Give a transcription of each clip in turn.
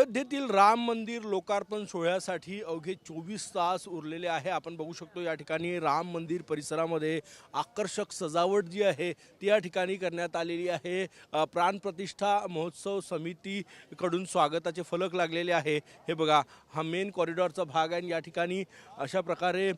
अयोध्येतील राम मंदिर लोकार्पण सोहळ्यासाठी अवघे 24 तास उरलेले आहे। आपण बघू शकतो या ठिकाणी राम मंदिर परिसरामध्ये आकर्षक सजावट जी आहे ती या ठिकाणी करण्यात आलेली आहे। प्राणप्रतिष्ठा महोत्सव समितीकडून स्वागताचे फलक लागलेले आहे। हे बघा, हा मेन कॉरिडॉरचा भाग आहे। या ठिकाणी अशा प्रकारे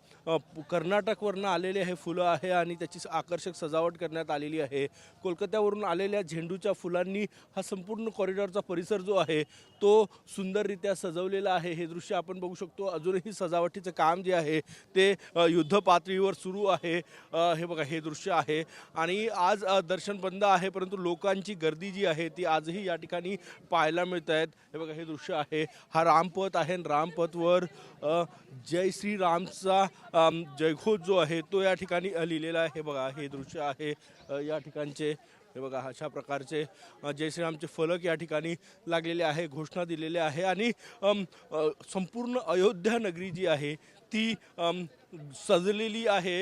कर्नाटकवरून आलेले हे फुलं आहे आणि त्याची आकर्षक सजावट करण्यात आलेली आहे। कोलकात्यावरून आलेल्या झेंडूच्या फुलांनी हा संपूर्ण कॉरिडॉरचा परिसर जो आहे तो सुंदररित्या सजवलेला आहे। हे दृश्य आपण बघू शकतो। अजूनही सजावटीचं काम जे आहे ते युद्ध पातळीवर सुरू आहे। हे बघा, हे दृश्य आहे आणि आज दर्शन बंद आहे, परंतु लोकांची गर्दी जी आहे ती आजही या ठिकाणी पाहायला मिळत आहेत। हे बघा, हे दृश्य आहे, हा रामपथ आहे। रामपथवर जय श्री रामचा जयघोष जो आहे तो या ठिकाणी लिहिलेला आहे। हे बघा, हे दृश्य आहे या ठिकाणचे। हे बघा, अशा प्रकारचे जय श्रीरामचे फलक या ठिकाणी लागलेले आहे, घोषणा दिलेले आहे आणि संपूर्ण अयोध्या नगरी जी आहे ती सजलेली आहे।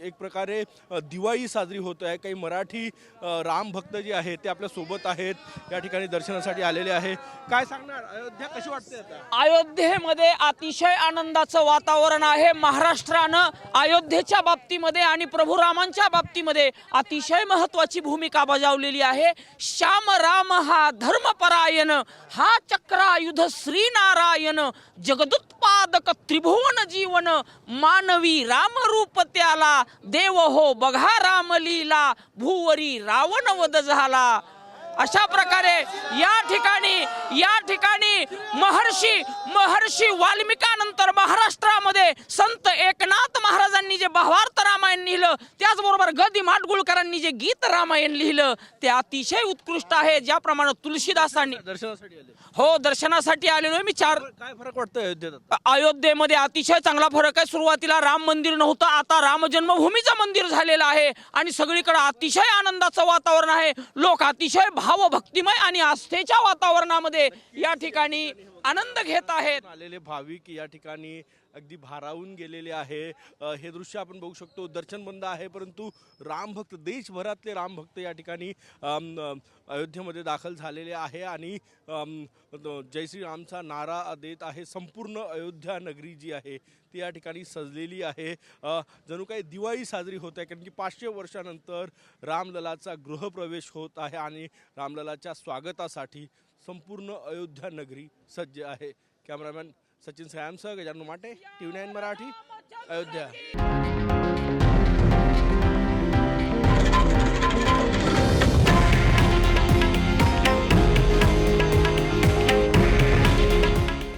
एक प्रकारे दिवाळी साजरी होत आहे। काही मराठी राम भक्त जे आहेत ते आपल्या सोबत आहेत, या ठिकाणी दर्शनासाठी आलेले आहे। काय सांगणार, अयोध्या कशी वाटते आता? अयोध्येमध्ये अतिशय आनंदाचं वातावरण आहे। महाराष्ट्रानं अयोध्येच्या बाबतीमध्ये आणि प्रभू रामांच्या बाबतीमध्ये अतिशय महत्त्वाची भूमिका बजावलेली आहे। श्याम राम हा धर्मपरायण, हा चक्रायुध श्रीनारायण, जगदुत्पादक त्रिभुवन जीवन, मानवी रामरूप त्याला, देव हो बघा रामलीला, भूवरी रावण वध झाला। अशा प्रकारे या ठिकाणी महर्षी वाल्मिकानंतर महाराष्ट्रामध्ये संत एकनाथ महाराजांनी जे भावार्थ रामायण लिहिलं, त्याचबरोबर गदी माडगुळकरांनी जे गीत रामायण लिहिलं ते अतिशय उत्कृष्ट आहे। ज्याप्रमाणे तुलसीदासांनी दर्शनासाठी आले? हो, दर्शनासाठी आलेलो मी। काय फरक वाटतं अयोध्येत? अयोध्येमध्ये अतिशय चांगला फरक आहे। सुरुवातीला राम मंदिर नव्हतं, आता राम जन्मभूमीचं मंदिर झालेलं आहे आणि सगळीकडे अतिशय आनंदाचं वातावरण आहे। लोक अतिशय भावभक्तिमय आणि आस्थेच्या वातावरणामध्ये या ठिकाणी आनंद घेत आहेत। आलेले भाविक या ठिकाणी अगदी भारावून गेलेले आहे। हे दृश्य आपण बघू शकतो। दर्शन बंद आहे, परंतु रामभक्त, देशभरातले रामभक्त या ठिकाणी अयोध्येमध्ये दाखल झालेले आहे आणि जय श्री रामचा नारा देत आहे। संपूर्ण अयोध्या नगरी जी आहे ती या ठिकाणी सजलेली आहे। जणू काही दिवाळी साजरी होत आहे, कारण की 500 वर्षानंतर रामललाचा गृहप्रवेश होत आहे आणि रामललाच्या स्वागतासाठी संपूर्ण अयोध्या नगरी सज्ज आहे। कॅमेरामॅन सचिन सयामसह गजानन माटे, TV9 मराठी, अयोध्या।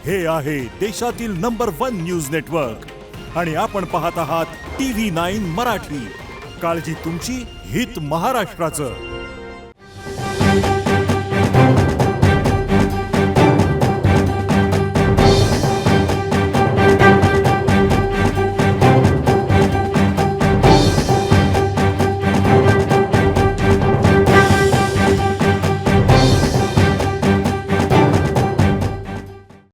हे आहे देशातील नंबर 1 न्यूज नेटवर्क आणि आपण पाहत आहात TV9 मराठी। काळजी तुमची, हित महाराष्ट्राचं।